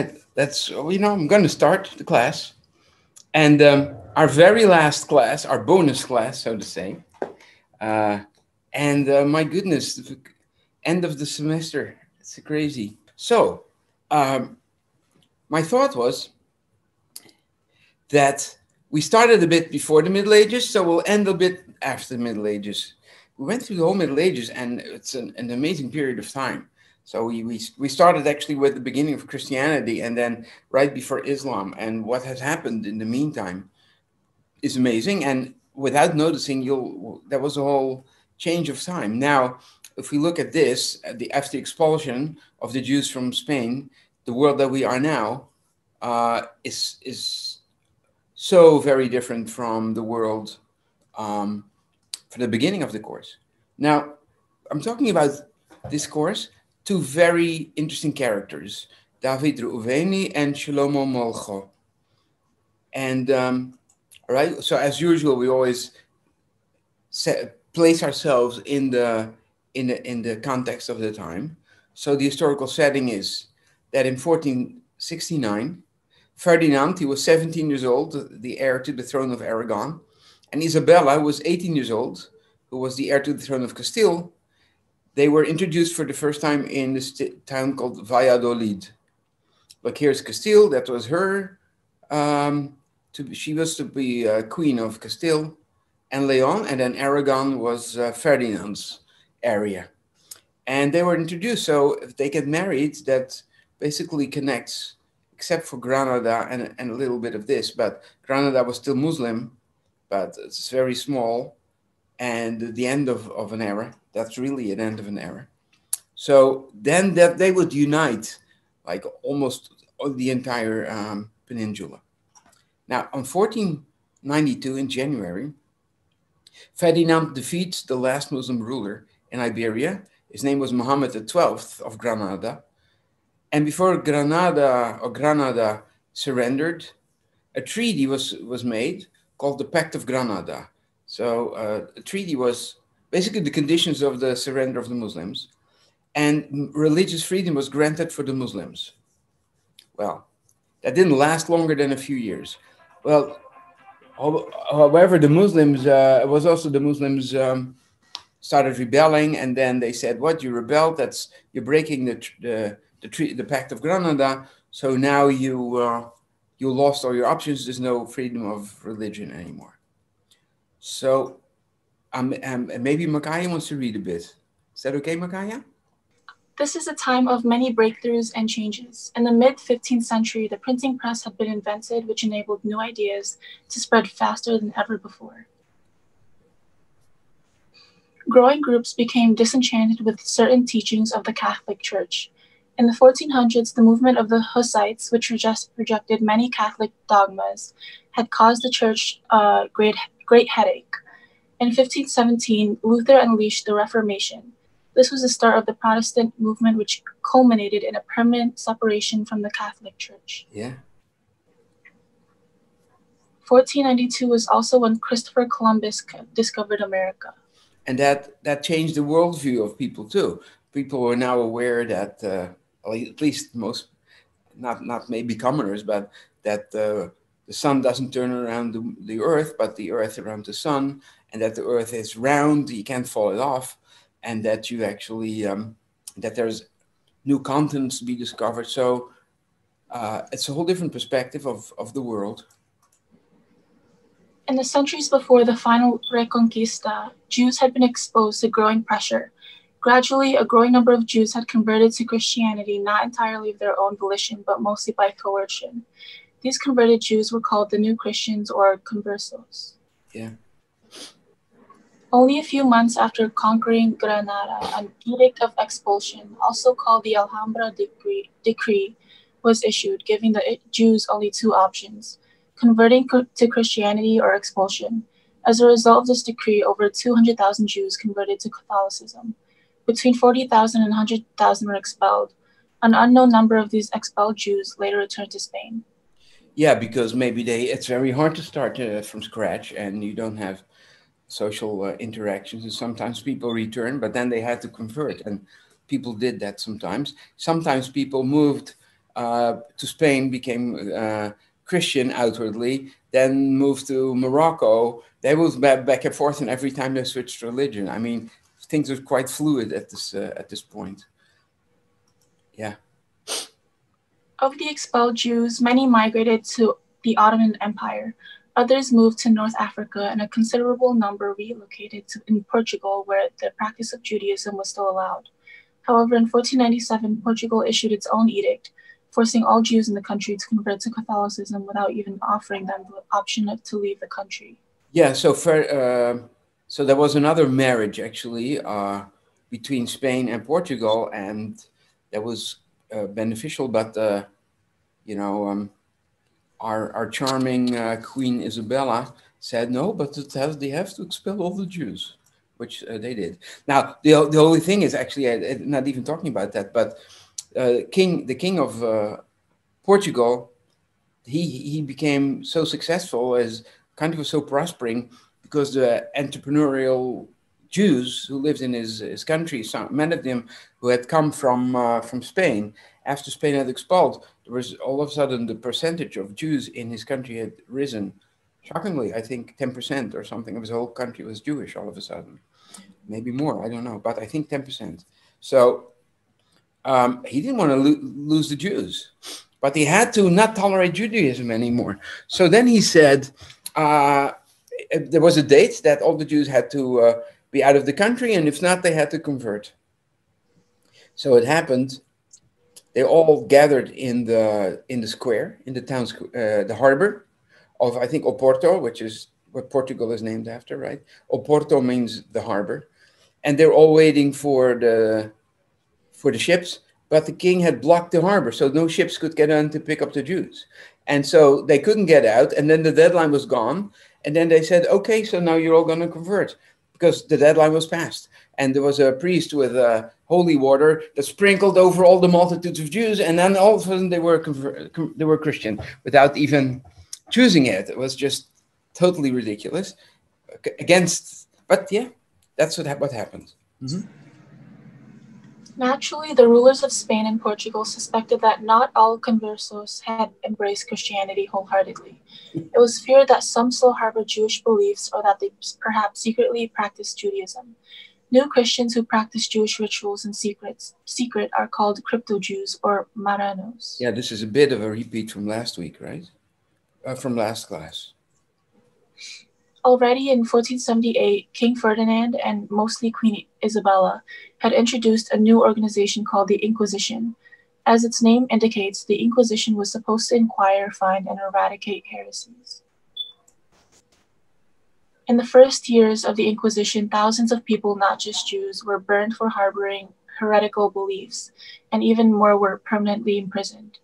right. That's, I'm going to start the class. And our very last class, our bonus class, so to say. My goodness, the end of the semester. It's crazy. So, my thought was that we started a bit before the Middle Ages, so we'll end a bit after the Middle Ages. We went through the whole Middle Ages, and it's an amazing period of time. So we started actually with the beginning of Christianity, and then right before Islam. And what has happened in the meantime is amazing. And without noticing, there was a whole change of time. Now, if we look at this, after the expulsion of the Jews from Spain, the world that we are now is so very different from the world from the beginning of the course. Now, I'm talking about this course, two very interesting characters, Reubeni and Shelomo Molkho. And all right, so as usual, we always place ourselves in the context of the time. So the historical setting is that in 1469, Ferdinand, he was 17 years old, the heir to the throne of Aragon, and Isabella was 18 years old, who was the heir to the throne of Castile. They were introduced for the first time in this town called Valladolid. Like here's Castile, that was her. She was to be Queen of Castile and Leon, and then Aragon was Ferdinand's area. And they were introduced, so if they get married, that basically connects, except for Granada and a little bit of this, but Granada was still Muslim, but it's very small, and the end of an era. That's really an end of an era. So then that they would unite, like almost the entire peninsula. Now, on 1492 in January, Ferdinand defeats the last Muslim ruler in Iberia. His name was Muhammad XII of Granada. And before Granada surrendered, a treaty was made called the Pact of Granada. So a treaty was basically the conditions of the surrender of the Muslims, and religious freedom was granted for the Muslims. Well, that didn't last longer than a few years. Well, however, the Muslims, it was also the Muslims started rebelling, and then they said, "What, you rebelled? You're breaking the Pact of Granada. So now you lost all your options. There's no freedom of religion anymore." So maybe Makaya wants to read a bit. Is that okay, Makaya? This is a time of many breakthroughs and changes. In the mid-15th century, the printing press had been invented, which enabled new ideas to spread faster than ever before. Growing groups became disenchanted with certain teachings of the Catholic Church. In the 1400s, the movement of the Hussites, which rejected many Catholic dogmas, had caused the Church a great headache. In 1517, Luther unleashed the Reformation. This was the start of the Protestant movement, which culminated in a permanent separation from the Catholic Church. Yeah. 1492 was also when Christopher Columbus discovered America. And that changed the worldview of people too. People were now aware that, at least most, not maybe commoners, but that the sun doesn't turn around the earth, but the earth around the sun, and that the earth is round, you can't fall it off, and that you actually, that there's new continents to be discovered. So it's a whole different perspective of the world. In the centuries before the final Reconquista, Jews had been exposed to growing pressure. Gradually, a growing number of Jews had converted to Christianity, not entirely of their own volition, but mostly by coercion. These converted Jews were called the New Christians or conversos. Yeah. Only a few months after conquering Granada, an edict of expulsion, also called the Alhambra Decree, was issued, giving the Jews only two options: converting to Christianity or expulsion. As a result of this decree, over 200,000 Jews converted to Catholicism. Between 40,000 and 100,000 were expelled. An unknown number of these expelled Jews later returned to Spain. Yeah, because maybe it's very hard to start from scratch, and you don't have social interactions, and sometimes people return, but then they had to convert, and people did that sometimes. Sometimes people moved to Spain, became Christian outwardly, then moved to Morocco. They moved back and forth, and every time they switched religion. I mean, things are quite fluid at this point. Yeah. Of the expelled Jews, many migrated to the Ottoman Empire. Others moved to North Africa, and a considerable number relocated in Portugal, where the practice of Judaism was still allowed. However, in 1497, Portugal issued its own edict, forcing all Jews in the country to convert to Catholicism without even offering them the option to leave the country. Yeah, so there was another marriage actually between Spain and Portugal, and that was beneficial. But our charming Queen Isabella said no, but they have to expel all the Jews, which they did. Now the only thing is actually not even talking about that, but the king of Portugal, he became so successful as country was so prospering because the entrepreneurial Jews who lived in his country, many of them who had come from Spain, after Spain had expelled, there was all of a sudden the percentage of Jews in his country had risen shockingly. I think 10% or something of his whole country was Jewish all of a sudden. Maybe more, I don't know, but I think 10%. So he didn't want to lose the Jews, but he had to not tolerate Judaism anymore. So then he said, there was a date that all the Jews had to be out of the country, and if not, they had to convert. So it happened. They all gathered in the square, in the town, the harbor of, I think, Oporto, which is what Portugal is named after, right? Oporto means the harbor, and they're all waiting for the ships. But the king had blocked the harbor, so no ships could get on to pick up the Jews. And so they couldn't get out, and then the deadline was gone. And then they said, okay, so now you're all going to convert, because the deadline was passed. And there was a priest with holy water that sprinkled over all the multitudes of Jews, and then all of a sudden they were Christian without even choosing it. It was just totally ridiculous. But yeah, that's what happened. Mm-hmm. Naturally, the rulers of Spain and Portugal suspected that not all conversos had embraced Christianity wholeheartedly. It was feared that some still harbored Jewish beliefs, or that they perhaps secretly practiced Judaism. New Christians who practice Jewish rituals in secret are called crypto-Jews or Marranos. Yeah, this is a bit of a repeat from last week, right? From last class. Already in 1478, King Ferdinand and mostly Queen Isabella had introduced a new organization called the Inquisition. As its name indicates, the Inquisition was supposed to inquire, find, and eradicate heresies. In the first years of the Inquisition, thousands of people, not just Jews, were burned for harboring heretical beliefs, and even more were permanently imprisoned.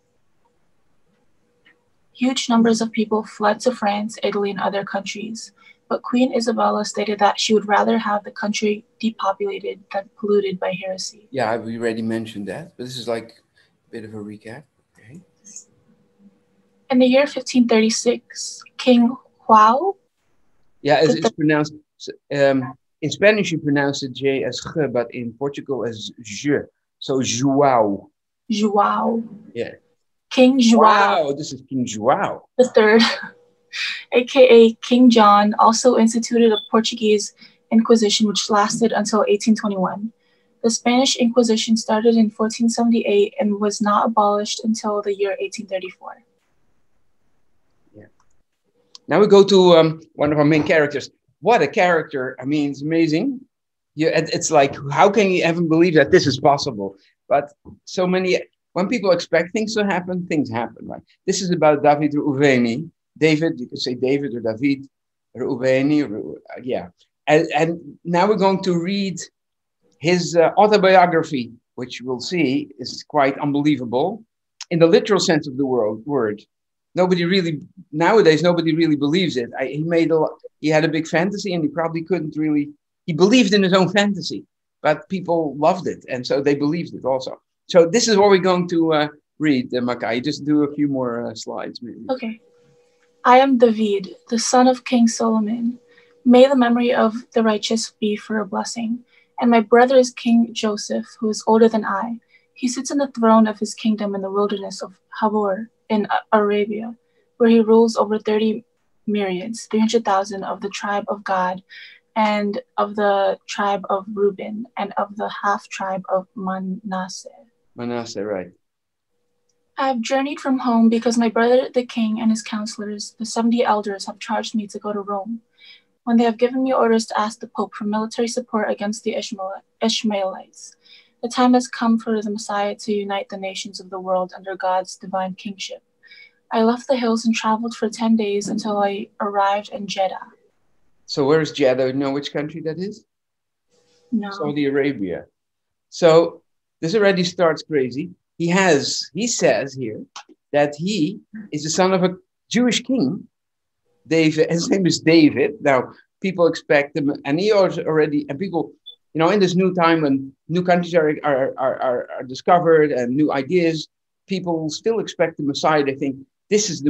Huge numbers of people fled to France, Italy, and other countries, but Queen Isabella stated that she would rather have the country depopulated than polluted by heresy. Yeah, we already mentioned that, but this is like a bit of a recap. Okay. In the year 1536, King João. Yeah, it's pronounced, in Spanish you pronounce it J as G, but in Portugal as J. So João. João. Yeah. King João. Wow, this is King João. The third, aka King John, also instituted a Portuguese Inquisition which lasted until 1821. The Spanish Inquisition started in 1478 and was not abolished until the year 1834. Now we go to one of our main characters. What a character. I mean, it's amazing. It's like, how can you even believe that this is possible? But so many, when people expect things to happen, things happen, right? This is about David Reubeni. David, you could say David or David Reubeni, yeah. And now we're going to read his autobiography, which we'll see is quite unbelievable in the literal sense of the word. Nowadays, nobody really believes it. He had a big fantasy, and he probably couldn't really, he believed in his own fantasy, but people loved it. And so they believed it also. So this is what we're going to read, Makai. Just do a few more slides, maybe. Okay. I am David, the son of King Solomon. May the memory of the righteous be for a blessing. And my brother is King Joseph, who is older than I. He sits on the throne of his kingdom in the wilderness of Habor in Arabia, where he rules over 30 myriads, 300,000 of the tribe of Gad, and of the tribe of Reuben, and of the half-tribe of Manasseh. Manasseh, right. I have journeyed from home because my brother the king and his counselors, the 70 elders, have charged me to go to Rome, when they have given me orders to ask the Pope for military support against the Ishmaelites. The time has come for the Messiah to unite the nations of the world under God's divine kingship. I left the hills and traveled for 10 days until I arrived in Jeddah. So where's Jeddah? You know which country that is? No. Saudi Arabia. So this already starts crazy. He says here that he is the son of a Jewish king. David, his name is David. Now, people expect him, and he already, and people, in this new time when new countries are discovered and new ideas, people still expect the Messiah. They think this is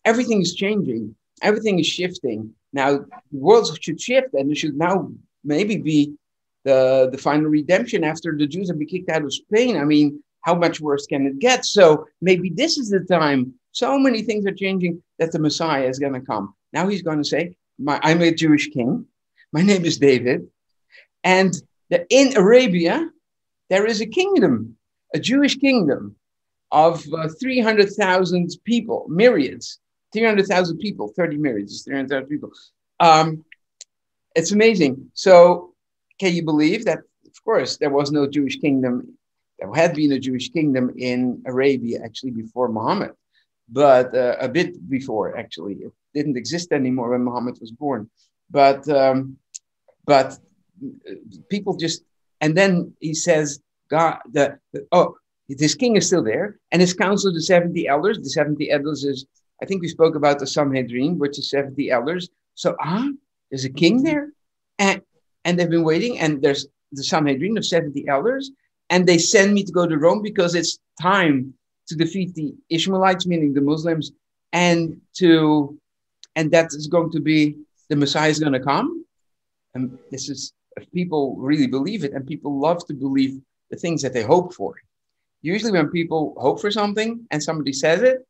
everything is changing, everything is shifting. Now, the world should shift, and it should now maybe be the final redemption after the Jews have been kicked out of Spain. I mean, how much worse can it get? So maybe this is the time. So many things are changing that the Messiah is going to come. Now he's going to say, I'm a Jewish king. My name is David. And in Arabia, there is a kingdom, a Jewish kingdom of 300,000 people, myriads, 300,000 people, 30 myriads, is 300,000 people. It's amazing. So can you believe that, of course, there was no Jewish kingdom. There had been a Jewish kingdom in Arabia actually before Muhammad, but a bit before actually. It didn't exist anymore when Muhammad was born. But people just, and then he says, this king is still there, and his council, the 70 elders. The 70 elders is, I think we spoke about the Sanhedrin, which is 70 elders. So there's a king there, and they've been waiting, and there's the Sanhedrin of 70 elders. And they send me to go to Rome because it's time to defeat the Ishmaelites, meaning the Muslims, and that is going to be, the Messiah is going to come. And this is, if people really believe it, and people love to believe the things that they hope for. Usually when people hope for something and somebody says it,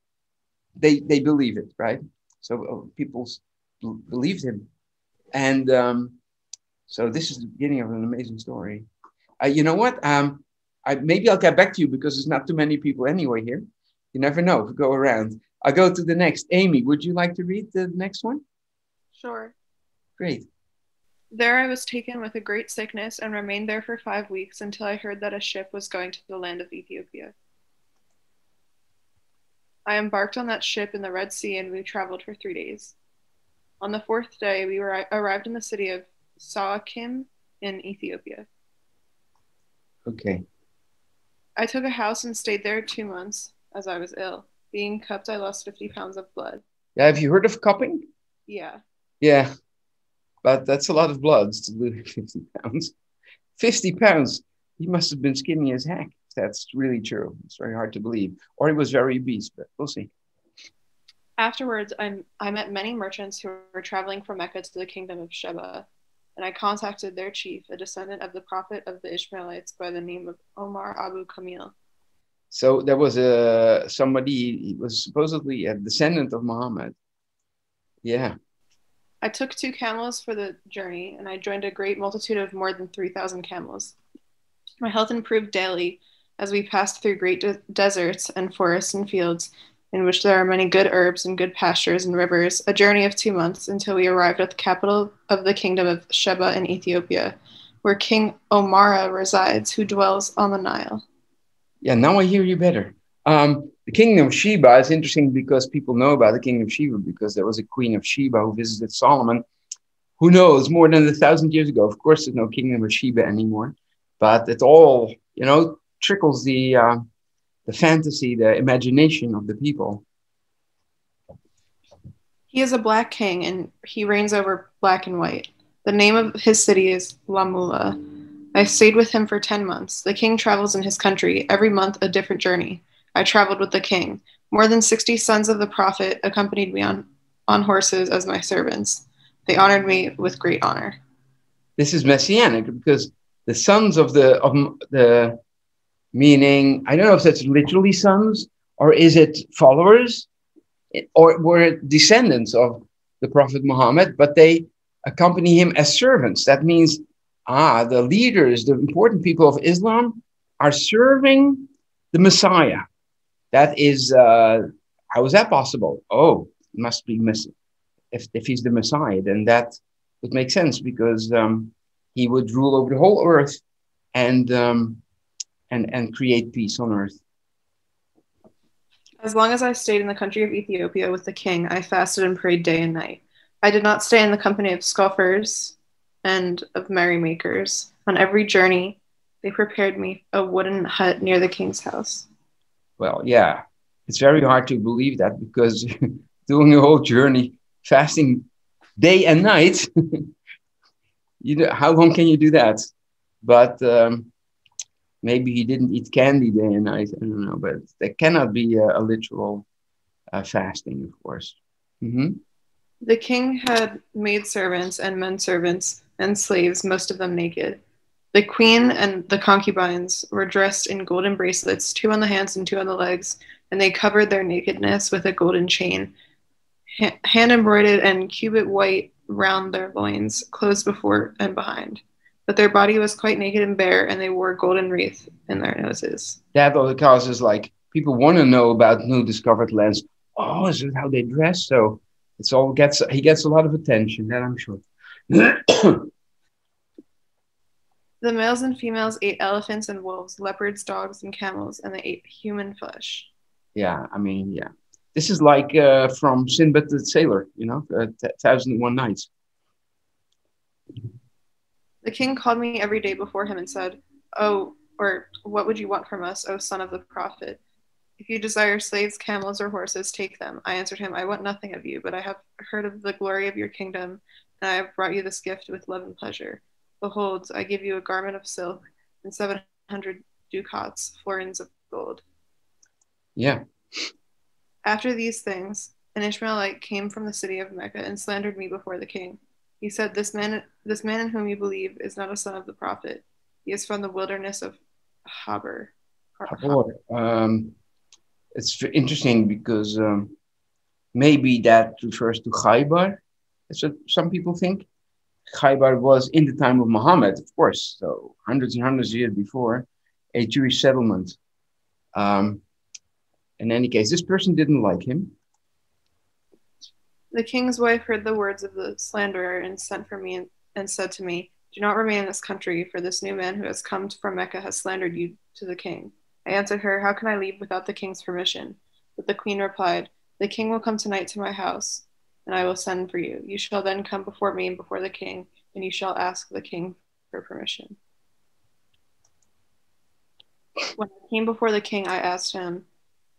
they believe it, right? So people believed him. And so this is the beginning of an amazing story. You know what? Maybe I'll get back to you because there's not too many people anyway here. You never know. We'll go around. I'll go to the next. Amy, would you like to read the next one? Sure. Great. There I was taken with a great sickness and remained there for 5 weeks until I heard that a ship was going to the land of Ethiopia. I embarked on that ship in the Red Sea and we traveled for 3 days. On the 4th day, we arrived in the city of Sawakim in Ethiopia. Okay. I took a house and stayed there 2 months as I was ill. Being cupped, I lost 50 pounds of blood. Yeah, have you heard of cupping? Yeah. Yeah, but that's a lot of blood to lose 50 pounds. 50 pounds. He must have been skinny as heck. That's really true. It's very hard to believe. Or he was very obese, but we'll see. Afterwards, I met many merchants who were traveling from Mecca to the kingdom of Sheba, and I contacted their chief, a descendant of the prophet of the Ishmaelites by the name of Omar Abu Kamil. So there was somebody, he was supposedly a descendant of Muhammad. Yeah. I took 2 camels for the journey, and I joined a great multitude of more than 3,000 camels. My health improved daily as we passed through great deserts and forests and fields, in which there are many good herbs and good pastures and rivers, a journey of 2 months until we arrived at the capital of the kingdom of Sheba in Ethiopia, where King Omara resides, who dwells on the Nile. Yeah, now I hear you better. The kingdom of Sheba is interesting because people know about the kingdom of Sheba because there was a queen of Sheba who visited Solomon. Who knows, more than 1,000 years ago. Of course, there's no kingdom of Sheba anymore, but it all, trickles the fantasy, the imagination of the people. He is a black king, and he reigns over black and white. The name of his city is Lamula. I stayed with him for 10 months. The king travels in his country, every month a different journey. I traveled with the king. More than 60 sons of the prophet accompanied me on horses as my servants. They honored me with great honor. This is messianic because the sons of the meaning, I don't know if that's literally sons or is it followers or were descendants of the Prophet Muhammad, but they accompany him as servants. That means, the leaders, the important people of Islam are serving the Messiah. That is, how is that possible? Oh, it must be if he's the Messiah, then that would make sense because he would rule over the whole earth and create peace on earth. As long as I stayed in the country of Ethiopia with the king, I fasted and prayed day and night. I did not stay in the company of scoffers and of merrymakers. On every journey, they prepared me a wooden hut near the king's house. Well, yeah, it's very hard to believe that because doing a whole journey, fasting day and night, how long can you do that? But maybe he didn't eat candy day and night. I don't know, but there cannot be a literal fasting, of course. Mm-hmm. The king had maidservants and menservants and slaves, most of them naked. The queen and the concubines were dressed in golden bracelets, 2 on the hands and 2 on the legs, and they covered their nakedness with a golden chain, hand embroidered and cubit white round their loins, closed before and behind. But their body was quite naked and bare, and they wore golden wreath in their noses. That all causes like people want to know about new discovered lands. Oh, is it how they dress? So he gets a lot of attention, that I'm sure. The males and females ate elephants and wolves, leopards, dogs, and camels, and they ate human flesh. Yeah, I mean, yeah. This is like from Sinbad the Sailor, 1001 Nights. The king called me every day before him and said, what would you want from us, O son of the prophet? If you desire slaves, camels, or horses, take them. I answered him, I want nothing of you, but I have heard of the glory of your kingdom, and I have brought you this gift with love and pleasure. Behold, I give you a garment of silk and 700 ducats, florins of gold. Yeah. After these things, an Ishmaelite came from the city of Mecca and slandered me before the king. He said, This man in whom you believe is not a son of the prophet. He is from the wilderness of Habor. It's interesting because maybe that refers to Khaybar. That's what some people think. Khaybar was in the time of Muhammad, of course, so hundreds and hundreds of years before, a Jewish settlement. In any case, this person didn't like him. The king's wife heard the words of the slanderer and sent for me and said to me, Do not remain in this country, for this new man who has come from Mecca has slandered you to the king. I answered her, How can I leave without the king's permission? But the queen replied, The king will come tonight to my house, and I will send for you. You shall then come before me and before the king, and you shall ask the king for permission. When I came before the king, I asked him,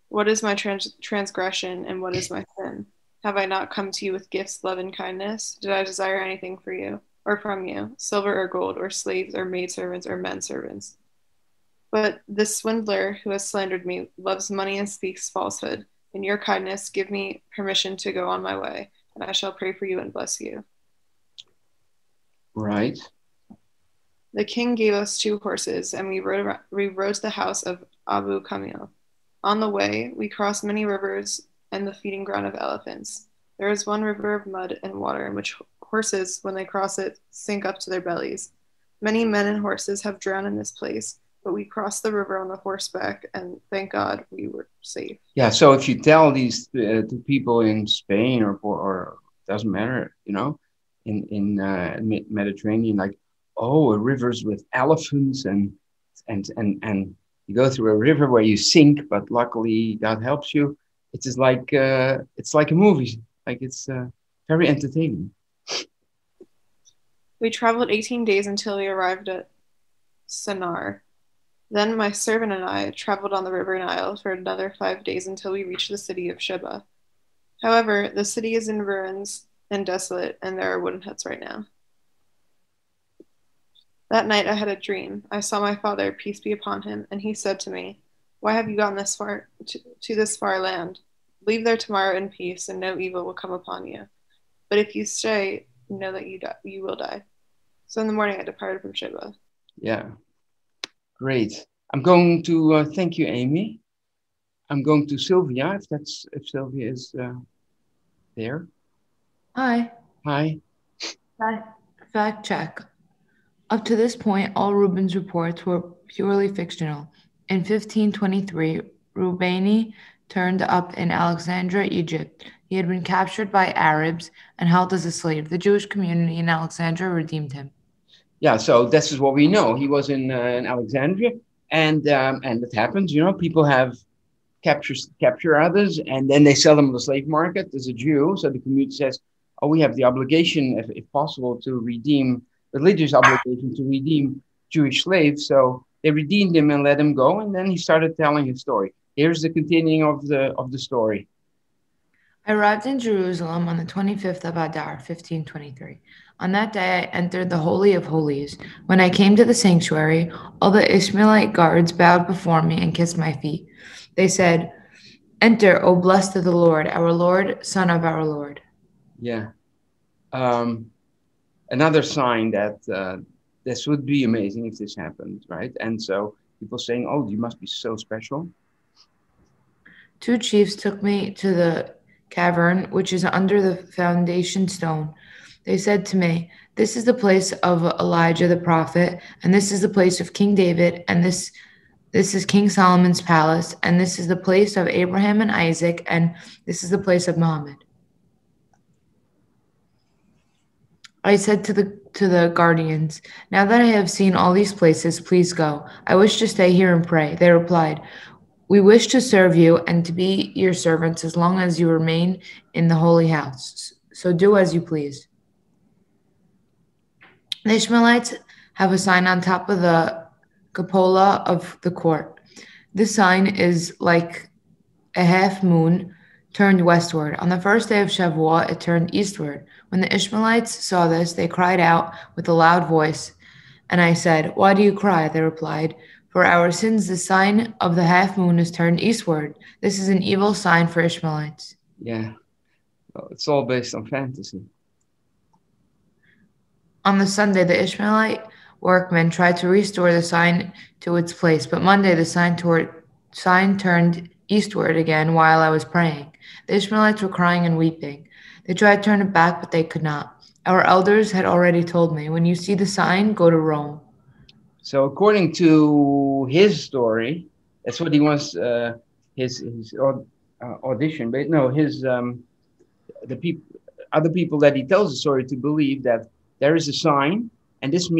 What is my transgression, and what is my sin? Have I not come to you with gifts, love, and kindness? Did I desire anything for you, or from you, silver or gold, or slaves, or maidservants, or menservants? But this swindler who has slandered me loves money and speaks falsehood. In your kindness, give me permission to go on my way, and I shall pray for you and bless you. Right. The king gave us 2 horses, and we rode to the house of Abu Kamil. On the way, we crossed many rivers and the feeding ground of elephants. There is one river of mud and water in which horses, when they cross it, sink up to their bellies. Many men and horses have drowned in this place, but we crossed the river on the horseback, and thank God we were safe. Yeah, so if you tell these to people in Spain or doesn't matter, in Mediterranean, like, oh, rivers with elephants and you go through a river where you sink, but luckily God helps you. It's like a movie. Like it's very entertaining. We traveled 18 days until we arrived at Sennaar. Then my servant and I traveled on the river Nile for another 5 days until we reached the city of Sheba. However, the city is in ruins and desolate, and there are wooden huts right now. That night I had a dream. I saw my father, peace be upon him, and he said to me, Why have you gone this far to this far land? Leave there tomorrow in peace, and no evil will come upon you. But if you stay, know that you will die. So in the morning I departed from Sheba. Yeah, great. I'm going to thank you, Amy. I'm going to Sylvia, if Sylvia is there. Hi. Hi. Fact check. Up to this point, all Reuben's reports were purely fictional. In 1523, Reubeni turned up in Alexandria, Egypt. He had been captured by Arabs and held as a slave. The Jewish community in Alexandria redeemed him. Yeah, so this is what we know. He was in Alexandria, and it happens. People have capture others, and then they sell them on the slave market as a Jew. So the community says, "Oh, we have the obligation, if possible, to redeem religious obligation to redeem Jewish slaves." So they redeemed him and let him go, and then he started telling his story. Here's the continuing of the story. I arrived in Jerusalem on the 25th of Adar, 1523. On that day, I entered the Holy of Holies. When I came to the sanctuary, all the Ishmaelite guards bowed before me and kissed my feet. They said, "Enter, O blessed of the Lord, Son of our Lord." Yeah. Another sign that this would be amazing if this happened, right? And so people saying, "Oh, you must be so special." Two chiefs took me to the cavern, which is under the foundation stone. They said to me, "This is the place of Elijah the prophet, and this is the place of King David, and this is King Solomon's palace, and this is the place of Abraham and Isaac, and this is the place of Muhammad." I said to the guardians, "Now that I have seen all these places, please go. I wish to stay here and pray." They replied, "We wish to serve you and to be your servants as long as you remain in the holy house. So do as you please." The Ishmaelites have a sign on top of the cupola of the court. This sign is like a half moon turned westward. On the first day of Shavuot, it turned eastward. When the Ishmaelites saw this, they cried out with a loud voice. And I said, "Why do you cry?" They replied, "For our sins, the sign of the half moon is turned eastward. This is an evil sign for Ishmaelites." Yeah. Well, it's all based on fantasy. On the Sunday, the Ishmaelite workmen tried to restore the sign to its place, but Monday the sign turned eastward again while I was praying. The Ishmaelites were crying and weeping. They tried to turn it back, but they could not. Our elders had already told me, "When you see the sign, go to Rome." So according to his story, that's what he wants. His audition, but no, the people, other people that he tells the story to believe that there is a sign, and this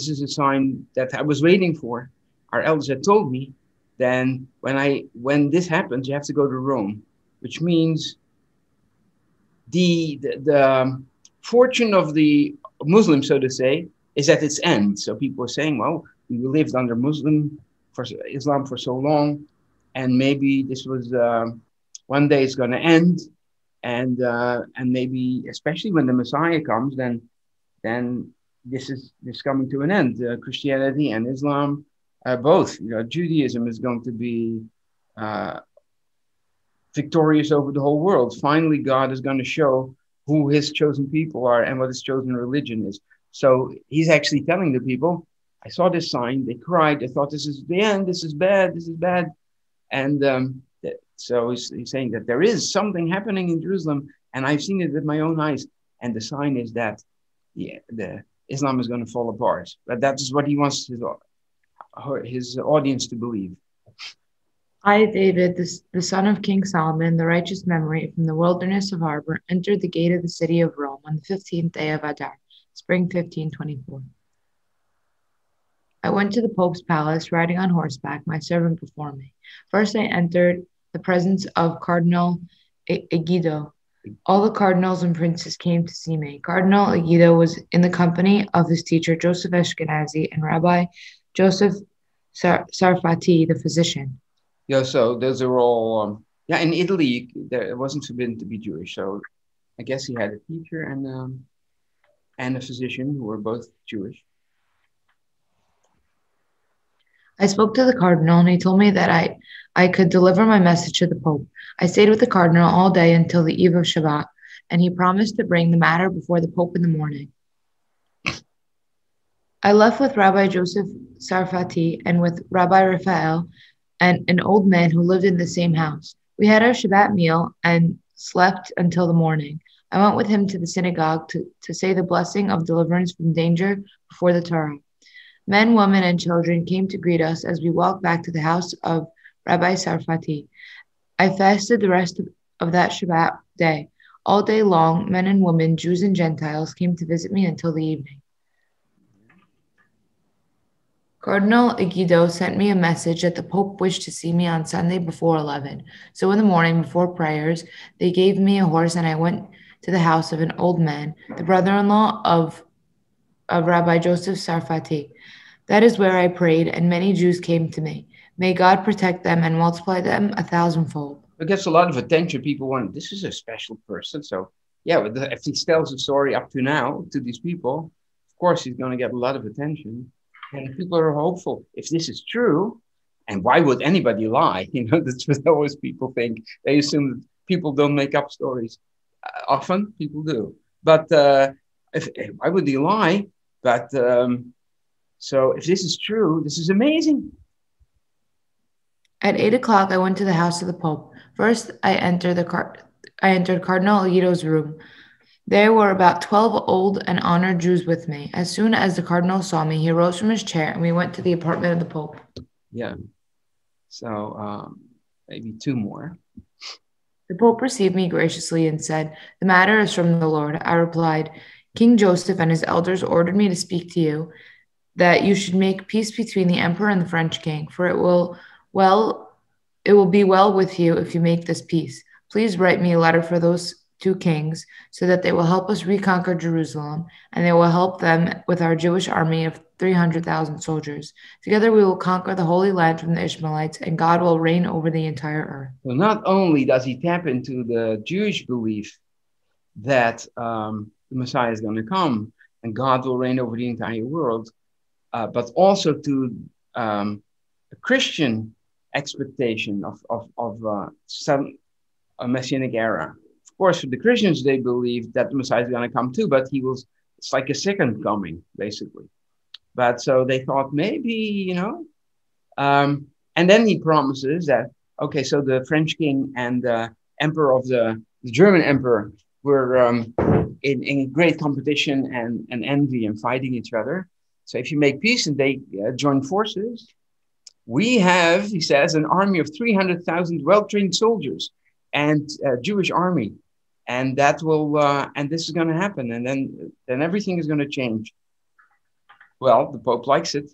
is a sign that I was waiting for. Our elders had told me. Then when this happens, you have to go to Rome, which means the fortune of the Muslim, so to say, is at its end. So people are saying, "Well, we lived under Islam for so long, and maybe this was one day it's going to end, and maybe especially when the Messiah comes, then this is coming to an end. Christianity and Islam, both. Judaism is going to be victorious over the whole world. Finally, God is going to show who His chosen people are and what His chosen religion is." So He's actually telling the people, "I saw this sign. They cried. They thought, this is the end. This is bad. This is bad." And so he's saying that there is something happening in Jerusalem, and I've seen it with my own eyes. And the sign is that the Islam is going to fall apart. But that is what he wants his audience to believe. I, David, the son of King Solomon, the righteous memory, from the wilderness of Harbor, entered the gate of the city of Rome on the 15th day of Adar, spring 1524. I went to the Pope's palace, riding on horseback, my servant before me. First I entered the presence of Cardinal Egido. All the cardinals and princes came to see me. Cardinal Egido was in the company of his teacher, Joseph Ashkenazi, and Rabbi Joseph Sarfati, the physician. Yeah, so those are all, in Italy, it wasn't forbidden to be Jewish. So I guess he had a teacher and a physician who were both Jewish. I spoke to the cardinal, and he told me that I could deliver my message to the Pope. I stayed with the cardinal all day until the eve of Shabbat, and he promised to bring the matter before the Pope in the morning. I left with Rabbi Joseph Sarfati and with Rabbi Raphael and an old man who lived in the same house. We had our Shabbat meal and slept until the morning. I went with him to the synagogue to say the blessing of deliverance from danger before the Torah. Men, women, and children came to greet us as we walked back to the house of Rabbi Sarfati. I fasted the rest of that Shabbat day. All day long, men and women, Jews and Gentiles, came to visit me until the evening. Cardinal Egidio sent me a message that the Pope wished to see me on Sunday before 11. So in the morning, before prayers, they gave me a horse and I went to the house of an old man, the brother-in-law of Rabbi Joseph Sarfati. That is where I prayed, and many Jews came to me. May God protect them and multiply them 1,000-fold. It gets a lot of attention. People want, this is a special person. So yeah, if he tells the story up to now to these people, of course he's going to get a lot of attention. And people are hopeful. If this is true, and why would anybody lie? You know, that's what always people think. They assume that people don't make up stories. Often people do. But why would they lie? But so if this is true, this is amazing. At 8 o'clock, I went to the house of the Pope. First, I entered Cardinal Egidio's room. There were about 12 old and honored Jews with me. As soon as the cardinal saw me, he rose from his chair and we went to the apartment of the Pope. Yeah. So maybe two more. The Pope received me graciously and said, "The matter is from the Lord." I replied, "King Joseph and his elders ordered me to speak to you that you should make peace between the emperor and the French king, for it will be well with you if you make this peace. Please write me a letter for those two kings, so that they will help us reconquer Jerusalem, and they will help them with our Jewish army of 300,000 soldiers. Together we will conquer the Holy Land from the Ishmaelites, and God will reign over the entire earth." So not only does he tap into the Jewish belief that the Messiah is going to come and God will reign over the entire world, but also to a Christian expectation of some a messianic era. Of course, for the Christians, they believe that the Messiah is going to come too, but it's like a second coming, basically. But so they thought maybe, you know, and then he promises that, okay, so the French king and the emperor of the German emperor were in great competition and envy and fighting each other. So if you make peace and they join forces, we have, he says, an army of 300,000 well-trained soldiers and Jewish army. And that will, and this is going to happen. And then everything is going to change. Well, the Pope likes it.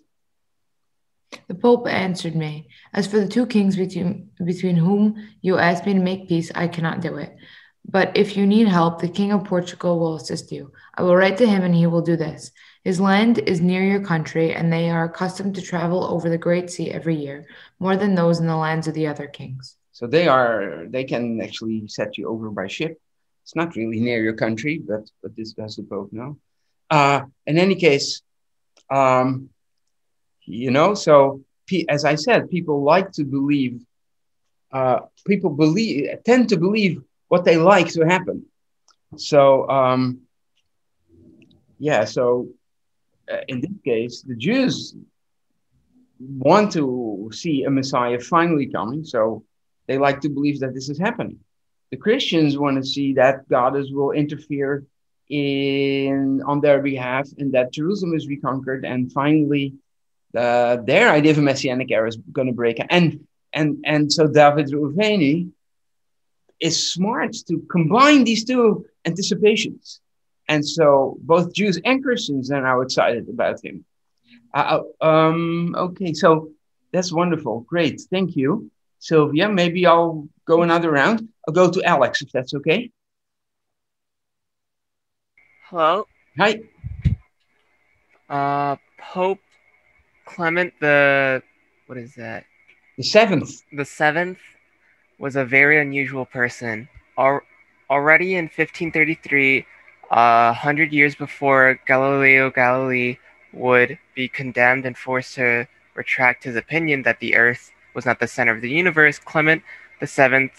The Pope answered me, "As for the two kings between whom you asked me to make peace, I cannot do it. But if you need help, the King of Portugal will assist you. I will write to him and he will do this. His land is near your country, and they are accustomed to travel over the Great Sea every year, more than those in the lands of the other kings." So they can actually set you over by ship. It's not really near your country, but this does the Pope know. In any case, you know, so as I said, people like to believe, tend to believe what they like to happen. So, in this case, the Jews want to see a Messiah finally coming, so they like to believe that this is happening. The Christians want to see that God will interfere on their behalf and that Jerusalem is reconquered and finally their idea of a messianic era is going to break. And so David Reubeni is smart to combine these two anticipations. And so both Jews and Christians are now excited about him. Okay, so that's wonderful. Great. Thank you, Sylvia. Maybe I'll go another round. I'll go to Alex, if that's okay. Hello. Hi. Pope Clement what is that? The seventh. The seventh was a very unusual person. Already in 1533, 100 years before Galileo Galilei would be condemned and forced to retract his opinion that the Earth was not the center of the universe, Clement VII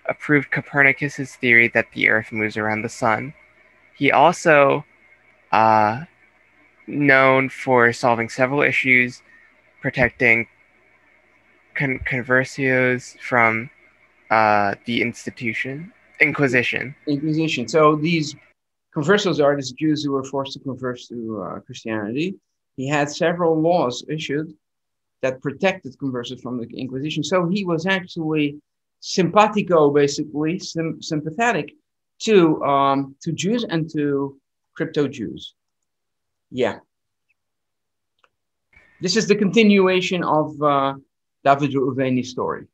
approved Copernicus's theory that the Earth moves around the sun. He also known for solving several issues, protecting conversios from the Inquisition. Inquisition. So these conversos are these Jews who were forced to convert to Christianity. He had several laws issued that protected conversos from the Inquisition. So he was actually simpatico, basically sympathetic to Jews and to crypto Jews. Yeah. This is the continuation of David Reubeni's story.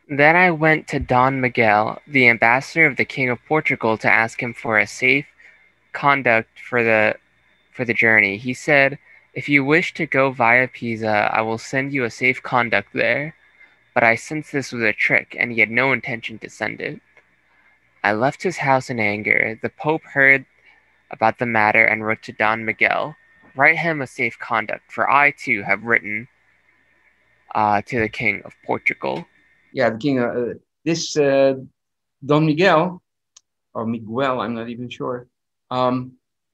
Then I went to Don Miguel, the ambassador of the King of Portugal, to ask him for a safe conduct for the journey. He said, "If you wish to go via Pisa, I will send you a safe conduct there." But I sensed this was a trick, and he had no intention to send it. I left his house in anger. The Pope heard about the matter and wrote to Don Miguel, "Write him a safe conduct, for I too have written to the King of Portugal." Yeah, the king. This Don Miguel or Miguel, I'm not even sure.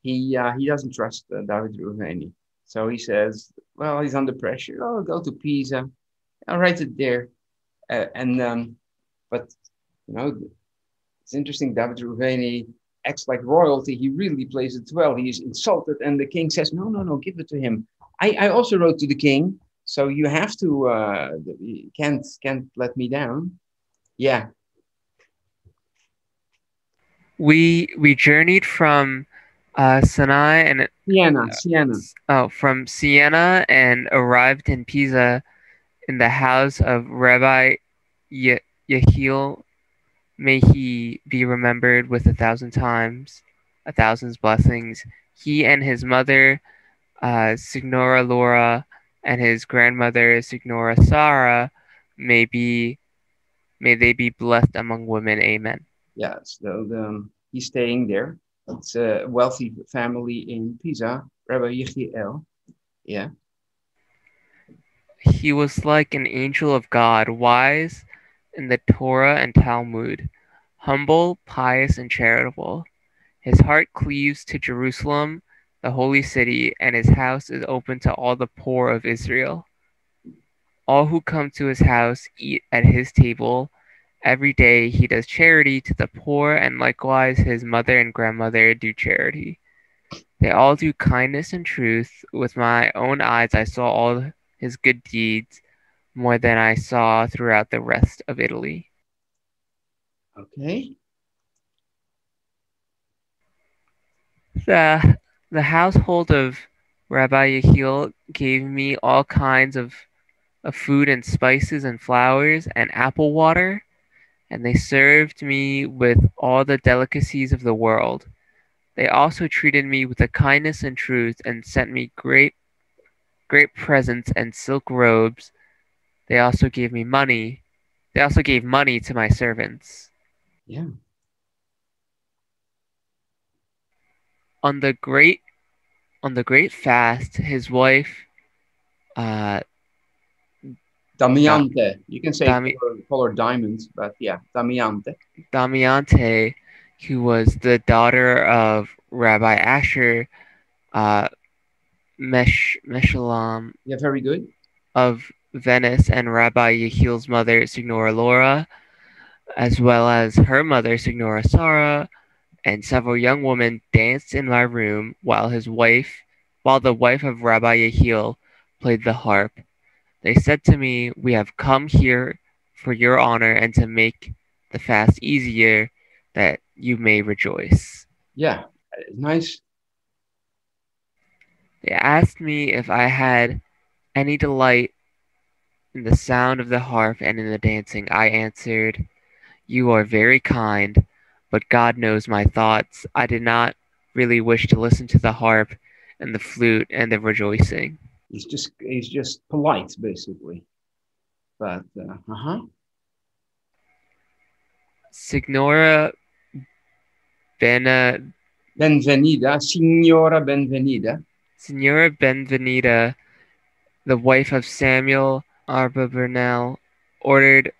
He doesn't trust David Reubeni, so he says, "Well, he's under pressure. Oh, go to Pisa. I'll write it there." But you know, it's interesting. David Reubeni acts like royalty. He really plays it well. He's insulted, and the king says, "No, give it to him. I also wrote to the king, so you have to. You can't let me down." Yeah. We journeyed from Sinai and Siena. From Siena and arrived in Pisa in the house of Rabbi Yehiel. May he be remembered with 1,000 blessings. He and his mother, Signora Laura, and his grandmother, Signora Sarah, may they be blessed among women. Amen. Yeah, so he's staying there. It's a wealthy family in Pisa, Rabbi Yehiel. Yeah. He was like an angel of God, wise in the Torah and Talmud, humble, pious, and charitable. His heart cleaves to Jerusalem, the holy city, and his house is open to all the poor of Israel. All who come to his house eat at his table. Every day he does charity to the poor, and likewise his mother and grandmother do charity. They all do kindness and truth. With my own eyes I saw all his good deeds, more than I saw throughout the rest of Italy. Okay. The household of Rabbi Yehiel gave me all kinds of food and spices and flowers and apple water, and they served me with all the delicacies of the world. They also treated me with a kindness and truth, and sent me great presents and silk robes. They also gave me money. They also gave money to my servants. Yeah. On the great fast, his wife, Damiante. You can say call her Diamond, but yeah, Damiante. Damiante, who was the daughter of Rabbi Asher, Meshulam. Yeah, very good. Of Venice, and Rabbi Yehiel's mother, Signora Laura, as well as her mother, Signora Sarah, and several young women danced in my room while the wife of Rabbi Yehiel played the harp. They said to me, "We have come here for your honor and to make the fast easier, that you may rejoice." Yeah, nice. They asked me if I had any delight in the sound of the harp and in the dancing. I answered, "You are very kind, but God knows my thoughts. I did not really wish to listen to the harp and the flute and the rejoicing." He's just polite, basically. But Signora Benvenida, Signora Benvenida. Signora Benvenida, the wife of Samuel Arba Bernal, ordered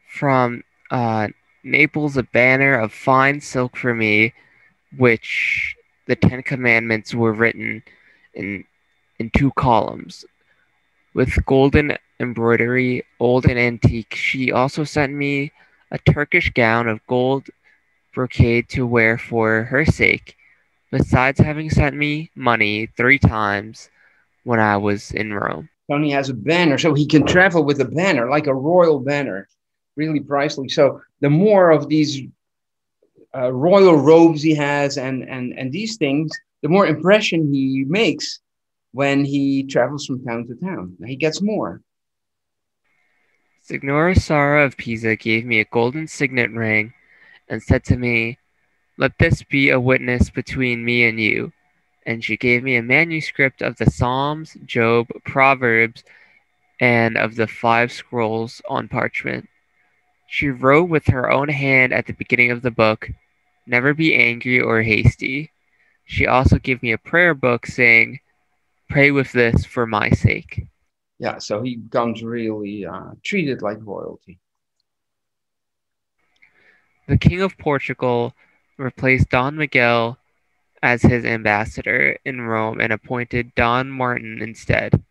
from Naples a banner of fine silk for me, which the 10 Commandments were written in 2 columns with golden embroidery, old and antique. She also sent me a Turkish gown of gold brocade to wear for her sake, besides having sent me money 3 times when I was in Rome. Tony has a banner, so he can travel with a banner, like a royal banner, really pricely. So the more of these royal robes he has and these things, the more impression he makes when he travels from town to town. He gets more. Signora Sara of Pisa gave me a golden signet ring and said to me, "Let this be a witness between me and you." And she gave me a manuscript of the Psalms, Job, Proverbs, and of the 5 scrolls on parchment. She wrote with her own hand at the beginning of the book, "Never be angry or hasty." She also gave me a prayer book saying, "Pray with this for my sake." Yeah, so he becomes really treated like royalty. The King of Portugal replaced Don Miguel as his ambassador in Rome and appointed Don Martin instead.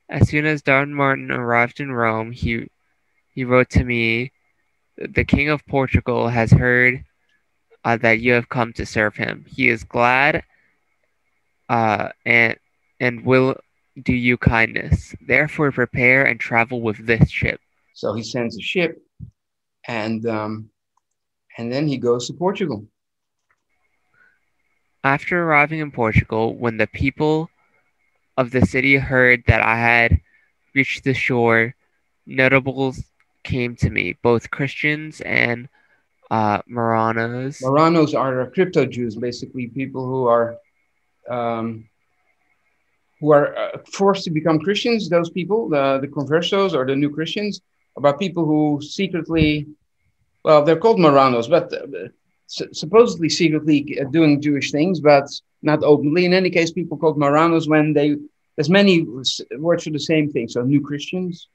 As soon as Don Martin arrived in Rome, he wrote to me, "The King of Portugal has heard that you have come to serve him. He is glad and will do you kindness. Therefore, prepare and travel with this ship." So he sends a ship, and then he goes to Portugal. After arriving in Portugal, when the people of the city heard that I had reached the shore, notables came to me, both Christians and Marranos. Marranos are crypto Jews, basically people who are forced to become Christians. Those people, the conversos or the new Christians, about people who secretly, well, they're called Marranos, but supposedly secretly doing Jewish things, but not openly. In any case, people called Marranos when there's many words for the same thing. So new Christians,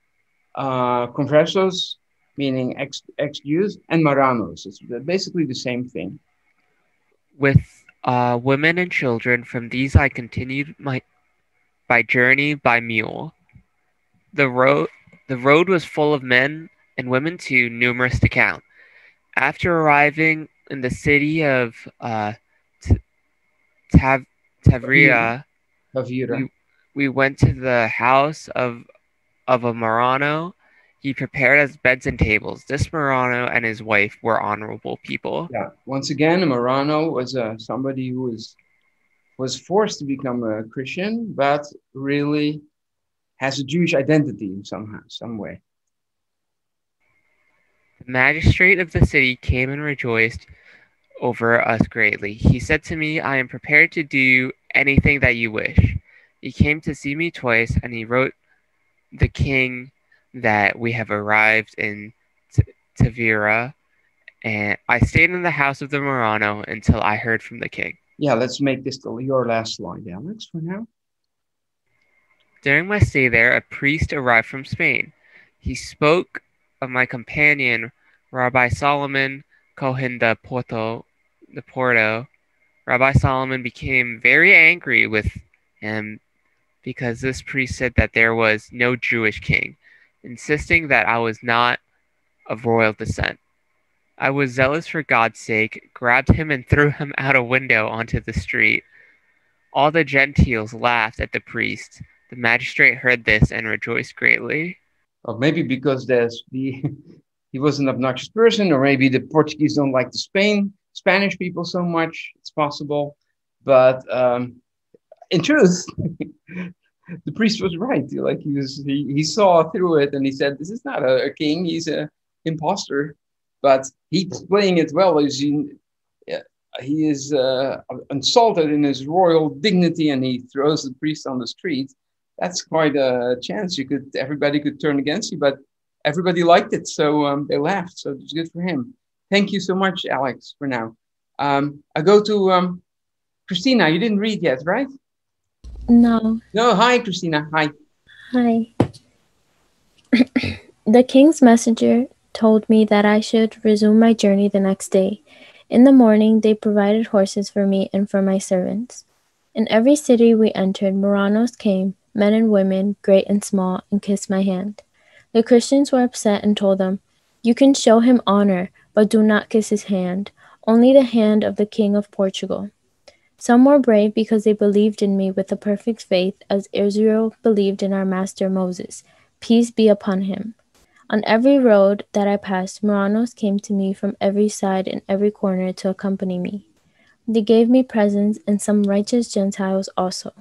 conversos, meaning ex-Jews, and Marranos. It's basically the same thing. With women and children, from these I continued my journey by mule. The road was full of men and women too numerous to count. After arriving in the city of Tavira, we went to the house of a Marrano. He prepared us beds and tables. This Marrano and his wife were honorable people. Yeah. Once again, a Marrano was somebody who was forced to become a Christian, but really has a Jewish identity in some way. The magistrate of the city came and rejoiced over us greatly. He said to me, "I am prepared to do anything that you wish." He came to see me twice, and he wrote the king that we have arrived in Tavira, and I stayed in the house of the Marrano until I heard from the king. Yeah, let's make this your last slide, Alex, for now. During my stay there, a priest arrived from Spain. He spoke of my companion, Rabbi Solomon Cohen de Porto. Rabbi Solomon became very angry with him because this priest said that there was no Jewish king, insisting that I was not of royal descent. I was zealous for God's sake, grabbed him and threw him out a window onto the street. All the Gentiles laughed at the priest. The magistrate heard this and rejoiced greatly. Or maybe because he was an obnoxious person, or maybe the Portuguese don't like the Spanish people so much. It's possible. But in truth, the priest was right. Like he saw through it, and he said, "This is not a king. He's an imposter." But he's playing it well. He is insulted in his royal dignity, and he throws the priest on the street. That's quite a chance. Everybody could turn against you, but everybody liked it, so they laughed. So it's good for him. Thank you so much, Alex. For now, I go to Christina. You didn't read yet, right? No. No. Hi, Christina. Hi. Hi. The king's messenger told me that I should resume my journey the next day. In the morning they provided horses for me and for my servants. In every city we entered, Marranos came, men and women, great and small, and kissed my hand. The Christians were upset and told them, "You can show him honor, but do not kiss his hand, only the hand of the King of Portugal." Some were brave because they believed in me with a perfect faith, as Israel believed in our master Moses. Peace be upon him. On every road that I passed, Marranos came to me from every side and every corner to accompany me. They gave me presents and some righteous Gentiles also.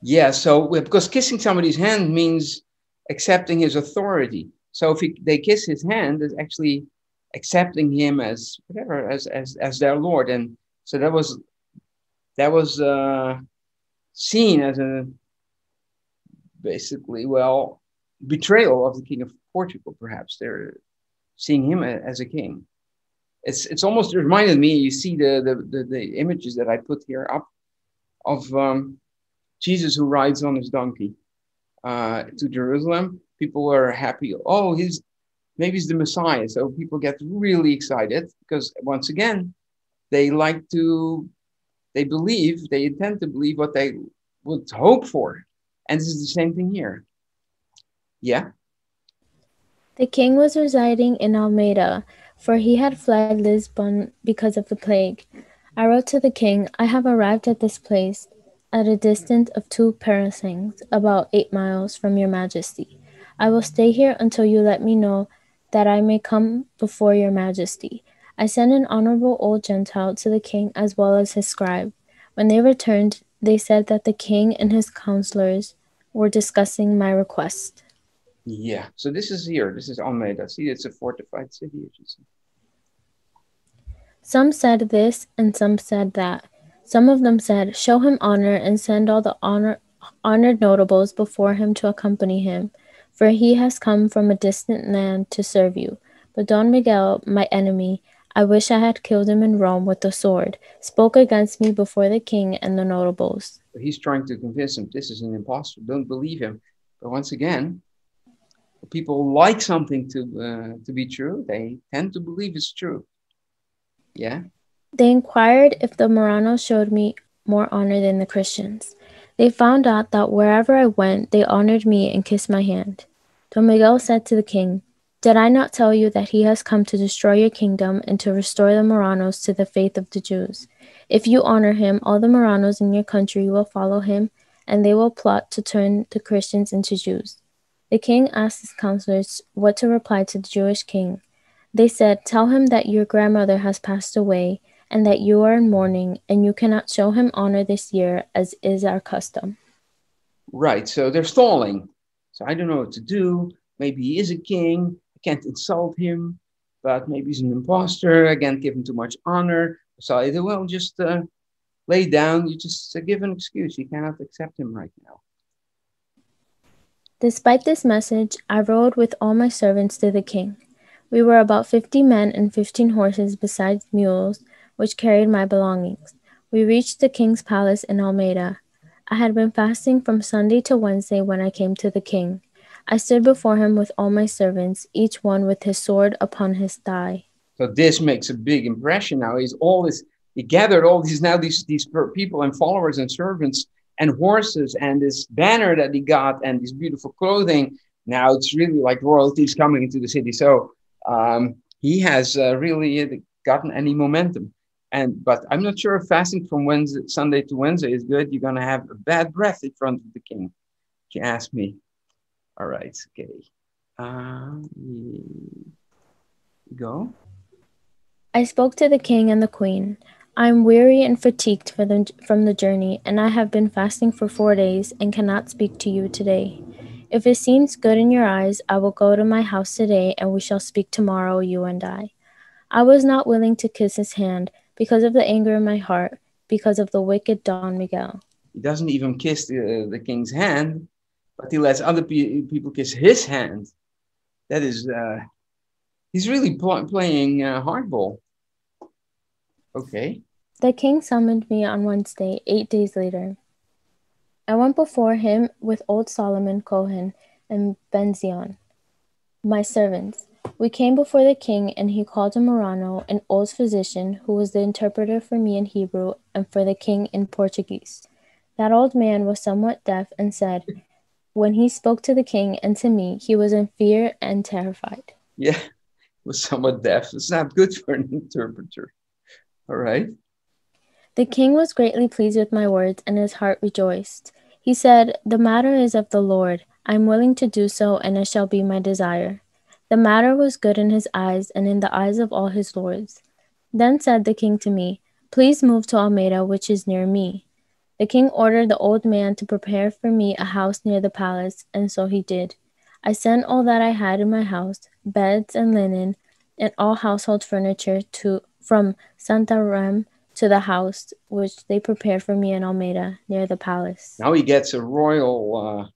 Yeah, so because kissing somebody's hand means accepting his authority. So if they kiss his hand, it's actually accepting him as whatever, as their Lord. And so that was seen as a basically, well, betrayal of the King of Portugal. Perhaps they're seeing him as a king. It's almost reminded me. You see the images that I put here up of Jesus who rides on his donkey to Jerusalem. People were happy. Oh, maybe he's the Messiah. So people get really excited because once again, they intend to believe what they would hope for. And this is the same thing here. Yeah. The king was residing in Almeida, for he had fled Lisbon because of the plague. I wrote to the king, "I have arrived at this place at a distance of 2 parasangs, about 8 miles from your majesty. I will stay here until you let me know that I may come before your majesty." I sent an honorable old Gentile to the king as well as his scribe. When they returned, they said that the king and his counselors were discussing my request. Yeah, so this is here. This is Almeida. See, it's a fortified city, as you see. Some said this and some said that. Some of them said, "Show him honor and send all the honored notables before him to accompany him, for he has come from a distant land to serve you." But Don Miguel, my enemy, I wish I had killed him in Rome with the sword, spoke against me before the king and the notables. He's trying to convince him this is an impostor. Don't believe him. But once again, people like something to be true. They tend to believe it's true. Yeah. They inquired if the Marranos showed me more honor than the Christians. They found out that wherever I went, they honored me and kissed my hand. Don Miguel said to the king, "Did I not tell you that he has come to destroy your kingdom and to restore the Marranos to the faith of the Jews? If you honor him, all the Marranos in your country will follow him, and they will plot to turn the Christians into Jews." The king asked his counselors what to reply to the Jewish king. They said, "Tell him that your grandmother has passed away, and that you are in mourning, and you cannot show him honor this year, as is our custom." Right, so they're stalling. So I don't know what to do. Maybe he is a king. I can't insult him, but maybe he's an imposter. I can't give him too much honor. So I do, well, just lay down. You just give an excuse. You cannot accept him right now. Despite this message, I rode with all my servants to the king. We were about 50 men and 15 horses besides mules, which carried my belongings. We reached the king's palace in Almeida. I had been fasting from Sunday to Wednesday when I came to the king. I stood before him with all my servants, each one with his sword upon his thigh. So this makes a big impression now. He gathered all these people and followers and servants and horses and this banner that he got and this beautiful clothing. Now it's really like royalty is coming into the city. So he has really gotten any momentum. But I'm not sure if fasting from Sunday to Wednesday is good. You're going to have a bad breath in front of the king, if you ask me. All right, okay. Go. I spoke to the king and the queen. I am weary and fatigued from the journey, and I have been fasting for 4 days and cannot speak to you today. If it seems good in your eyes, I will go to my house today, and we shall speak tomorrow, you and I. I was not willing to kiss his hand because of the anger in my heart, because of the wicked Don Miguel. He doesn't even kiss the king's hand, but he lets other people kiss his hand. That is, he's really playing hardball. Okay. The king summoned me on Wednesday, 8 days later. I went before him with old Solomon Cohen and Benzion, my servants. We came before the king, and he called a Marano, an old physician, who was the interpreter for me in Hebrew and for the king in Portuguese. That old man was somewhat deaf and said, when he spoke to the king and to me, he was in fear and terrified. Yeah, was somewhat deaf. It's not good for an interpreter. All right. The king was greatly pleased with my words, and his heart rejoiced. He said, the matter is of the Lord. I am willing to do so, and it shall be my desire. The matter was good in his eyes, and in the eyes of all his lords. Then said the king to me, please move to Almeida, which is near me. The king ordered the old man to prepare for me a house near the palace, and so he did. I sent all that I had in my house, beds and linen, and all household furniture from Santarem to the house which they prepared for me in Almeida, near the palace. Now he gets a royal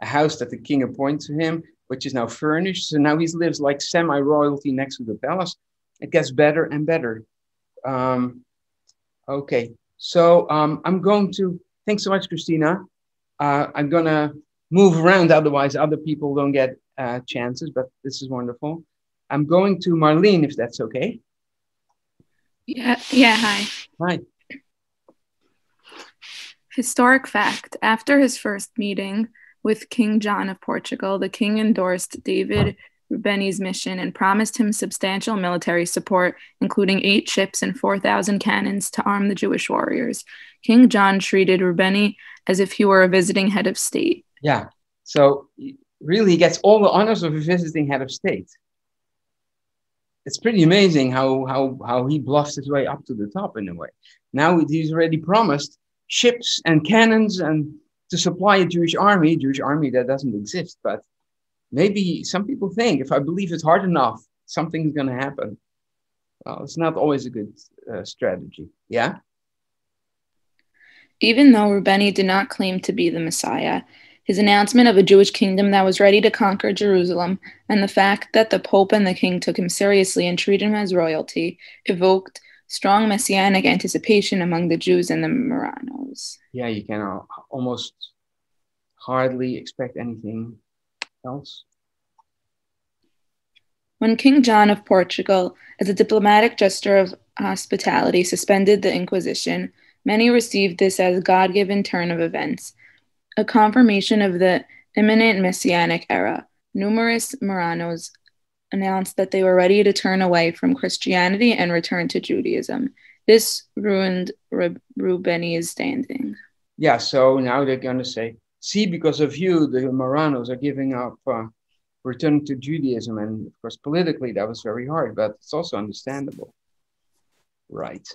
a house that the king appoints to him, which is now furnished. So now he lives like semi-royalty next to the palace. It gets better and better. Okay, so I'm going to, thanks so much, Christina. I'm going to move around, otherwise other people don't get chances, but this is wonderful. I'm going to Marlene, if that's okay. Yeah, hi. Hi. Historic fact. After his first meeting with King John of Portugal, the king endorsed David Reubeni's mission and promised him substantial military support, including 8 ships and 4,000 cannons to arm the Jewish warriors. King John treated Reubeni as if he were a visiting head of state. Yeah, so really he gets all the honors of a visiting head of state. It's pretty amazing how he bluffs his way up to the top in a way. Now he's already promised ships and cannons and to supply a Jewish army that doesn't exist. But maybe some people think if I believe it hard enough, something's going to happen. Well, it's not always a good strategy. Yeah. Even though Reubeni did not claim to be the Messiah, his announcement of a Jewish kingdom that was ready to conquer Jerusalem, and the fact that the Pope and the king took him seriously and treated him as royalty, evoked strong messianic anticipation among the Jews and the Marranos. Yeah, you can almost hardly expect anything else. When King John of Portugal, as a diplomatic gesture of hospitality, suspended the Inquisition, many received this as a God-given turn of events, a confirmation of the imminent Messianic era. Numerous Marranos announced that they were ready to turn away from Christianity and return to Judaism. This ruined Reubeni's standing. Yeah, so now they're going to say, see, because of you, the Marranos are giving up, returning to Judaism. And of course, politically, that was very hard, but it's also understandable. Right.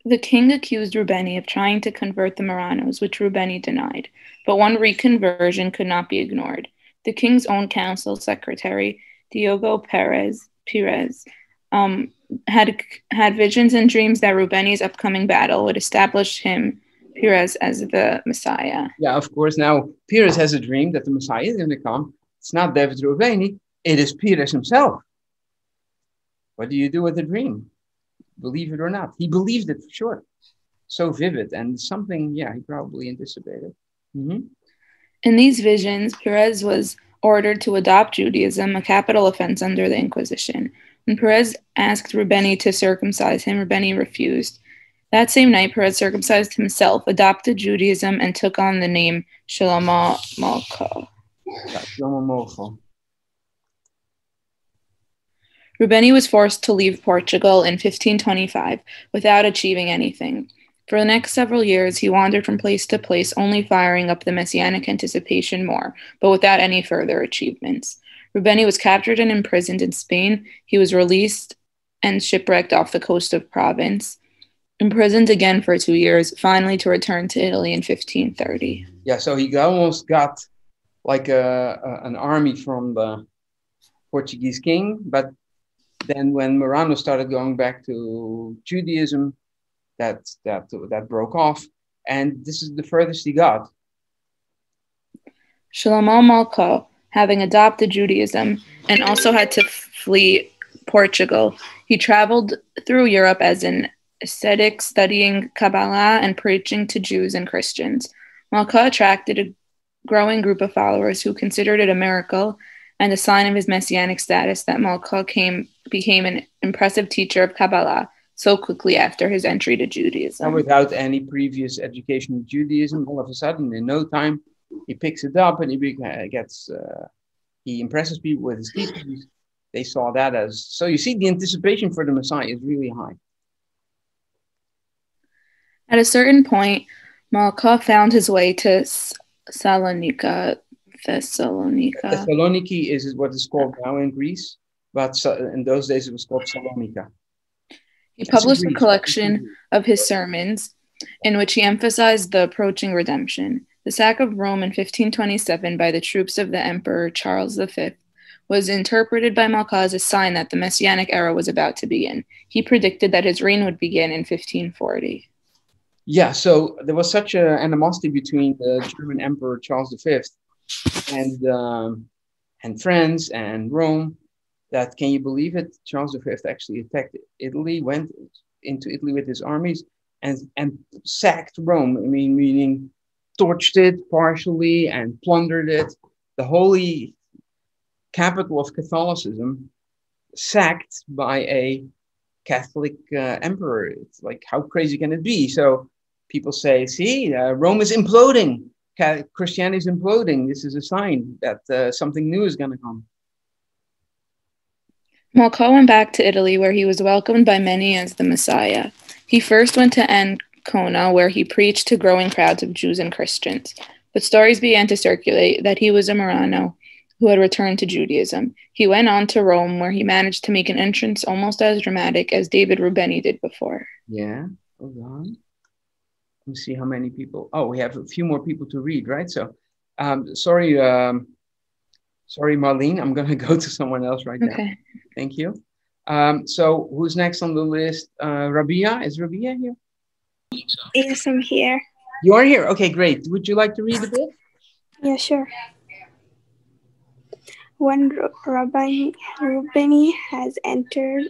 The king accused Reubeni of trying to convert the Marranos, which Reubeni denied. But one reconversion could not be ignored. The king's own council secretary, Diogo Pires, had visions and dreams that Reubeni's upcoming battle would establish him, Pires, as the Messiah. Yeah, of course. Now, Pires has a dream that the Messiah is going to come. It's not David Reubeni. It is Pires himself. What do you do with the dream? Believe it or not. He believed it for sure. So vivid and something, yeah, he probably anticipated. Mm-hmm. In these visions, Pires was ordered to adopt Judaism, a capital offense under the Inquisition. When Pires asked Reubeni to circumcise him, Reubeni refused. That same night, Pires circumcised himself, adopted Judaism, and took on the name Shelomo Molkho. Shelomo Molkho. Reubeni was forced to leave Portugal in 1525 without achieving anything. For the next several years, he wandered from place to place, only firing up the messianic anticipation more, but without any further achievements. Reubeni was captured and imprisoned in Spain. He was released and shipwrecked off the coast of Provence, imprisoned again for 2 years, finally to return to Italy in 1530. Yeah, so he almost got like an army from the Portuguese king, but then when Marrano started going back to Judaism, that broke off, and this is the furthest he got. Shelomo Molkho, having adopted Judaism and also had to flee Portugal, he traveled through Europe as an ascetic, studying Kabbalah and preaching to Jews and Christians. Molkho attracted a growing group of followers who considered it a miracle and a sign of his messianic status that Molkho became an impressive teacher of Kabbalah so quickly after his entry to Judaism. And without any previous education in Judaism, all of a sudden, in no time, he picks it up and he impresses people with his teachings. They saw that as, so you see, the anticipation for the Messiah is really high. At a certain point, Molkho found his way to Thessaloniki is what is called now in Greece, but in those days it was called Salonika. He published a collection of his sermons in which he emphasized the approaching redemption. The sack of Rome in 1527 by the troops of the Emperor Charles V was interpreted by Molkho as a sign that the Messianic era was about to begin. He predicted that his reign would begin in 1540. Yeah, so there was such an animosity between the German Emperor Charles V and France and Rome that, can you believe it, Charles V actually attacked Italy, went into Italy with his armies and sacked Rome. I mean, meaning torched it partially and plundered it. The holy capital of Catholicism sacked by a Catholic emperor. It's like, how crazy can it be? So people say, see, Rome is imploding. Christianity is imploding. This is a sign that something new is going to come. Molkho went back to Italy, where he was welcomed by many as the Messiah. He first went to Ancona, where he preached to growing crowds of Jews and Christians. But stories began to circulate that he was a Marrano who had returned to Judaism. He went on to Rome, where he managed to make an entrance almost as dramatic as David Reubeni did before. Yeah, hold on. Let me see how many people. Oh, we have a few more people to read, right? So, sorry, Marlene. I'm going to go to someone else right now. Okay. Thank you. So, who's next on the list? Rabia? Is Rabia here? Yes, I'm here. You are here? Okay, great. Would you like to read a bit? Yeah, sure. When Reubeni has entered,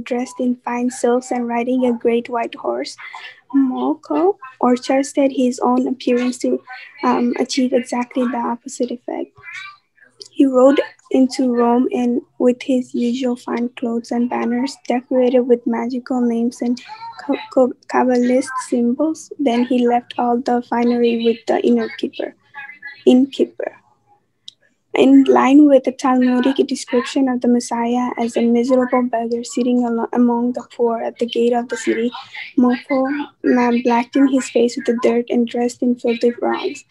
dressed in fine silks and riding a great white horse, Molkho orchestrated his own appearance to achieve exactly the opposite effect. He rode into Rome with his usual fine clothes and banners decorated with magical names and Kabbalist symbols. Then he left all the finery with the innkeeper. In line with the Talmudic description of the Messiah as a miserable beggar sitting among the poor at the gate of the city, Molkho blackened his face with the dirt and dressed in filthy rags.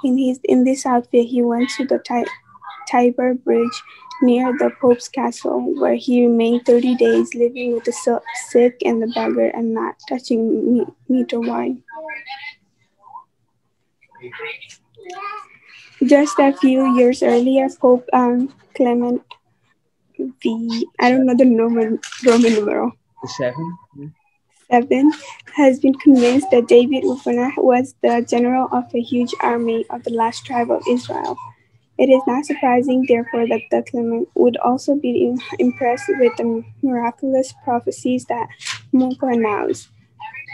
In this outfit, he went to the Tiber Bridge near the Pope's castle, where he remained 30 days, living with the sick and the beggar and not touching meat or wine. Just a few years earlier, Pope Clement I don't know the Roman numeral. The 7? Yeah. 7 has been convinced that David was the general of a huge army of the last tribe of Israel. It is not surprising, therefore, that the Clement would also be impressed with the miraculous prophecies that Molkho announced.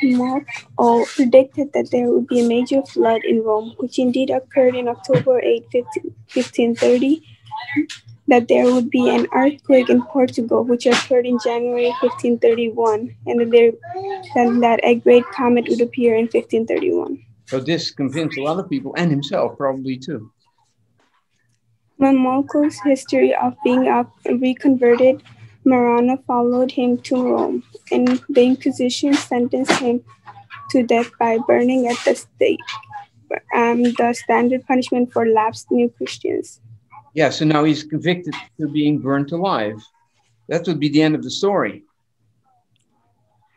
Molkho predicted that there would be a major flood in Rome, which indeed occurred in October 8, 1530, that there would be an earthquake in Portugal, which occurred in January 1531, and that a great comet would appear in 1531. So this convinced a lot of people, and himself probably too. When Molkho's history of being a reconverted Marrano followed him to Rome, and the Inquisition sentenced him to death by burning at the stake, the standard punishment for lapsed new Christians. Yeah, so now he's convicted to being burnt alive. That would be the end of the story.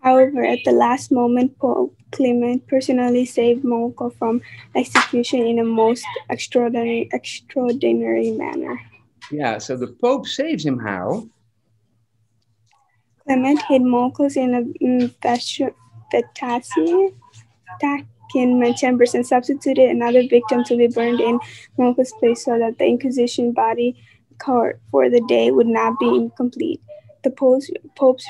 However, at the last moment, Pope Clement personally saved Molkho from execution in a most extraordinary manner. Yeah, so the Pope saves him how? Clement hid Molkho in a Vatican chambers and substituted another victim to be burned in Molkho's place so that the Inquisition body court for the day would not be incomplete. The Pope's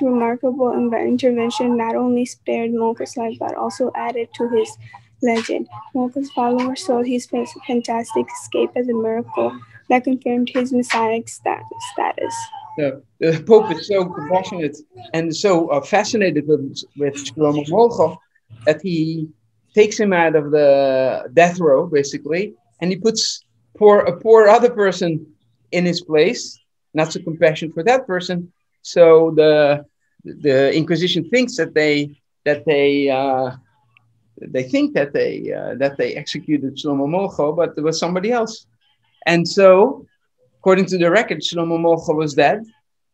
remarkable intervention not only spared Molkho's life but also added to his legend. Molkho's followers saw his fantastic escape as a miracle that confirmed his messianic status. The Pope is so compassionate and so fascinated with Shelomo Molkho that he takes him out of the death row, basically, and he puts a poor other person in his place. Not so compassionate for that person. So the Inquisition thinks that they think that they executed Shelomo Molkho, but there was somebody else. And so, according to the record, Shelomo Molkho was dead,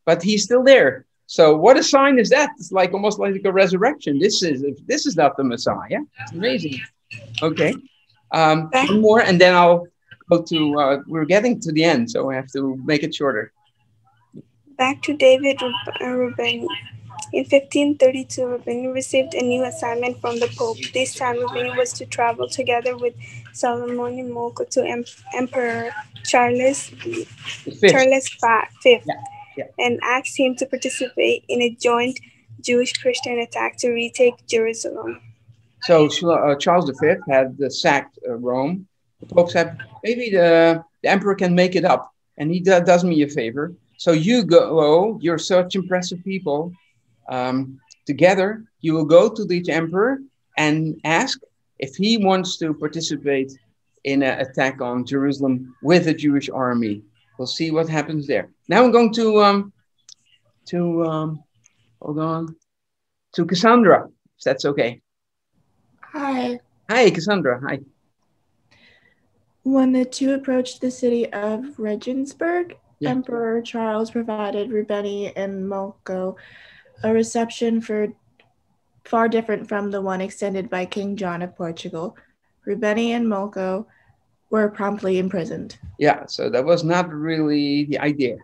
but he's still there. So what a sign is that? It's like almost like a resurrection. This is not the Messiah. It's amazing. Okay. One more, and then I'll go to, we're getting to the end, so I have to make it shorter. Back to David Reubeni. In 1532, Reubeni received a new assignment from the Pope. This time, Reubeni was to travel together with Shelomo Molkho to Emperor Charles V, and asked him to participate in a joint Jewish-Christian attack to retake Jerusalem. So Charles V had sacked Rome. The Pope said, maybe the emperor can make it up, and he does me a favor. So you go, you're such impressive people. Together, you will go to the emperor and ask if he wants to participate in an attack on Jerusalem with a Jewish army. We'll see what happens there. Now I'm going to Cassandra, if that's okay. Hi. Hi, Cassandra. Hi. When the two approached the city of Regensburg, Emperor Charles provided Reubeni and Molkho a reception far different from the one extended by King John of Portugal. Reubeni and Molkho were promptly imprisoned. Yeah, so that was not really the idea.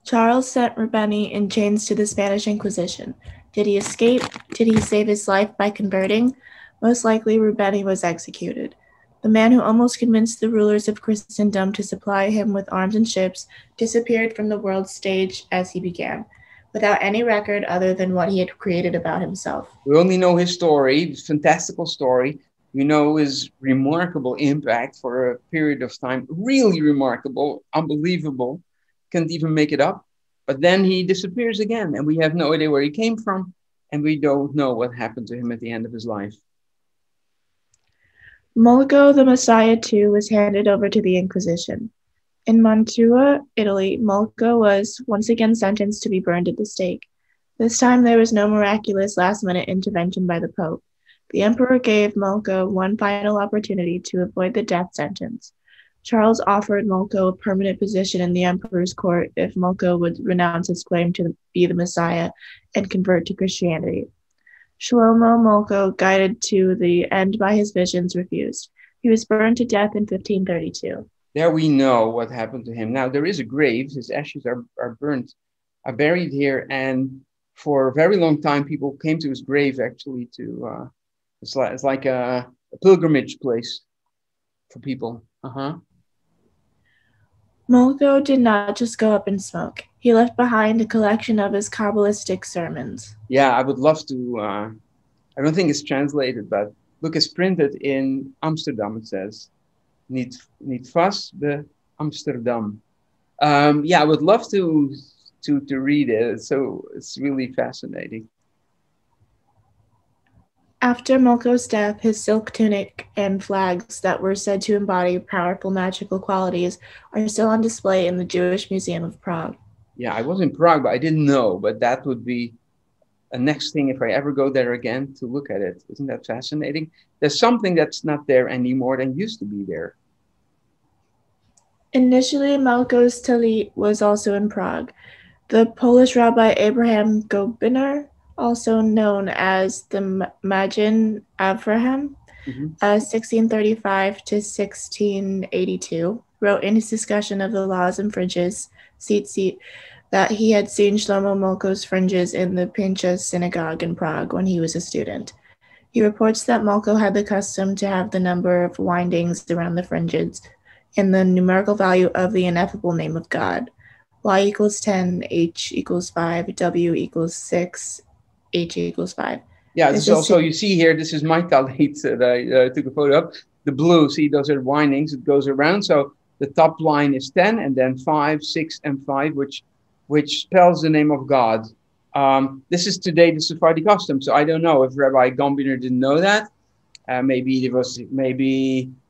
Charles sent Reubeni in chains to the Spanish Inquisition. Did he escape? Did he save his life by converting? Most likely, Reubeni was executed. The man who almost convinced the rulers of Christendom to supply him with arms and ships disappeared from the world stage as he began, without any record other than what he had created about himself. We only know his story, his fantastical story. We know his remarkable impact for a period of time. Really remarkable, unbelievable. Can't even make it up. But then he disappears again, and we have no idea where he came from, and we don't know what happened to him at the end of his life. Molkho, the Messiah, too, was handed over to the Inquisition. In Mantua, Italy, Molkho was once again sentenced to be burned at the stake. This time there was no miraculous last-minute intervention by the Pope. The Emperor gave Molkho one final opportunity to avoid the death sentence. Charles offered Molkho a permanent position in the Emperor's court if Molkho would renounce his claim to be the Messiah and convert to Christianity. Shelomo Molkho, guided to the end by his visions, refused. He was burned to death in 1532. There we know what happened to him. Now, there is a grave. His ashes are buried here. And for a very long time, people came to his grave, actually, to, it's like a pilgrimage place for people. Molkho did not just go up in smoke. He left behind a collection of his Kabbalistic sermons. Yeah, I would love to, I don't think it's translated, but look, it's printed in Amsterdam, it says. Niet vast de Amsterdam. Yeah, I would love to read it. So it's really fascinating. After Molkho's death, his silk tunic and flags that were said to embody powerful magical qualities are still on display in the Jewish Museum of Prague. Yeah, I was in Prague, but I didn't know. But that would be a next thing if I ever go there again to look at it. Isn't that fascinating? There's something that's not there anymore than used to be there. Initially, Molkho's tallit was also in Prague. The Polish Rabbi Abraham Gobiner, also known as the Magen Avraham, 1635 to 1682, wrote in his discussion of the laws and fringes, that he had seen Shelomo Molkho's fringes in the Pinchas synagogue in Prague when he was a student. He reports that Molkho had the custom to have the number of windings around the fringes in the numerical value of the ineffable name of God. Y equals 10, H equals 5, W equals 6, H equals 5. Yeah, this is also, you see here, this is my tallit that I took a photo of. the blue, see, those are windings. It goes around. So the top line is 10, and then 5, 6, and 5, which spells the name of God. This is today the Sephardi custom. So I don't know if Rabbi Gombiner didn't know that. Maybe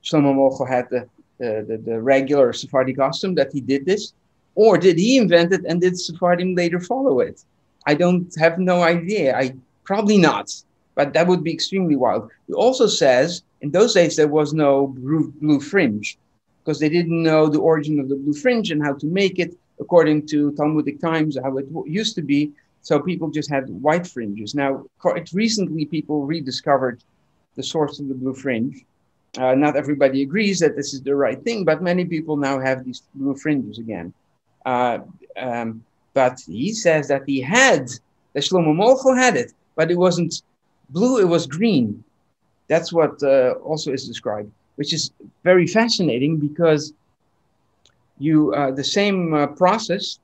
Shelomo Molkho had the regular Sephardi custom that he did this, or did he invent it and did Sephardim later follow it? I have no idea. Probably not, but that would be extremely wild. He also says in those days there was no blue fringe, because they didn't know the origin of the blue fringe and how to make it according to Talmudic times, how it used to be. So people just had white fringes. Now, quite recently, people rediscovered the source of the blue fringe. Not everybody agrees that this is the right thing, but many people now have these blue fringes again. But he says that that Shelomo Molkho had it, but it wasn't blue, it was green. That's what also is described, which is very fascinating, because the same process,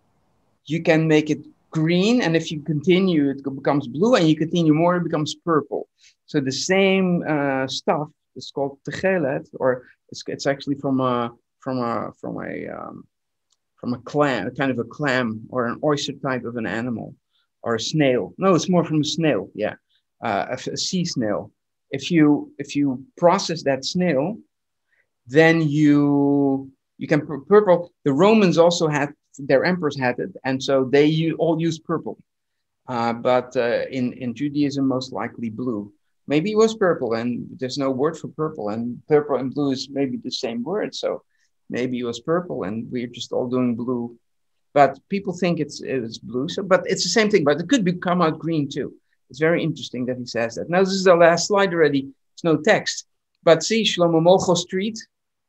you can make it green, and if you continue, it becomes blue, and you continue more, it becomes purple. So the same stuff is called techelet, or it's actually from a clam, kind of a clam or an oyster type of an animal, or a snail. No, it's more from a snail. Yeah, a sea snail. If you process that snail, then you can purple. The Romans also had, their emperors had it, and so they all used purple. But in Judaism, most likely blue. Maybe it was purple, and there's no word for purple, and purple and blue is maybe the same word. So maybe it was purple, and we're just all doing blue. But people think it's blue. So, but it's the same thing. But it could come out green too. It's very interesting that he says that. Now this is the last slide already. There's no text, but see Shelomo Molkho Street.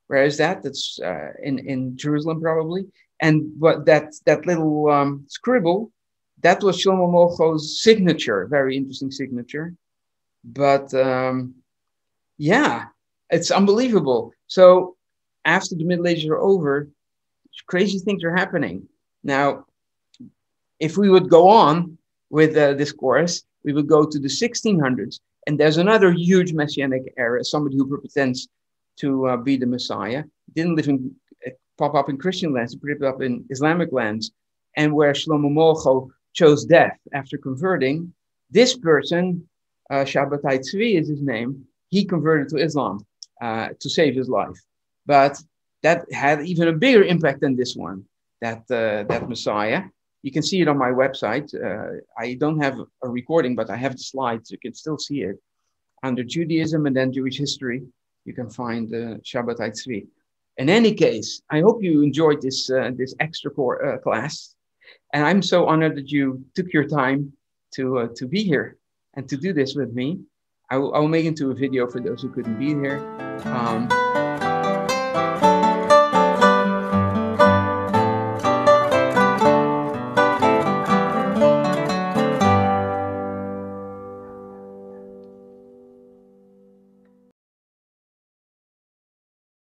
Where is that? That's in Jerusalem probably. And what that little scribble, that was Shelomo Molkho's signature. Very interesting signature. But yeah, it's unbelievable. So after the Middle Ages are over, crazy things are happening. Now, if we would go on with this course, we would go to the 1600s, and there's another huge messianic era. Somebody who pretends to be the Messiah, didn't pop up in Christian lands, popped up in Islamic lands, and where Shelomo Molkho chose death after converting. This person, Shabbatai Tzvi is his name, he converted to Islam to save his life. But that had even a bigger impact than this one, that Messiah. You can see it on my website. I don't have a recording, but I have the slides. You can still see it. Under Judaism and then Jewish history, you can find Shabbatai Tzvi. In any case, I hope you enjoyed this extra class. And I'm so honored that you took your time to be here and to do this with me. I will make into a video for those who couldn't be here.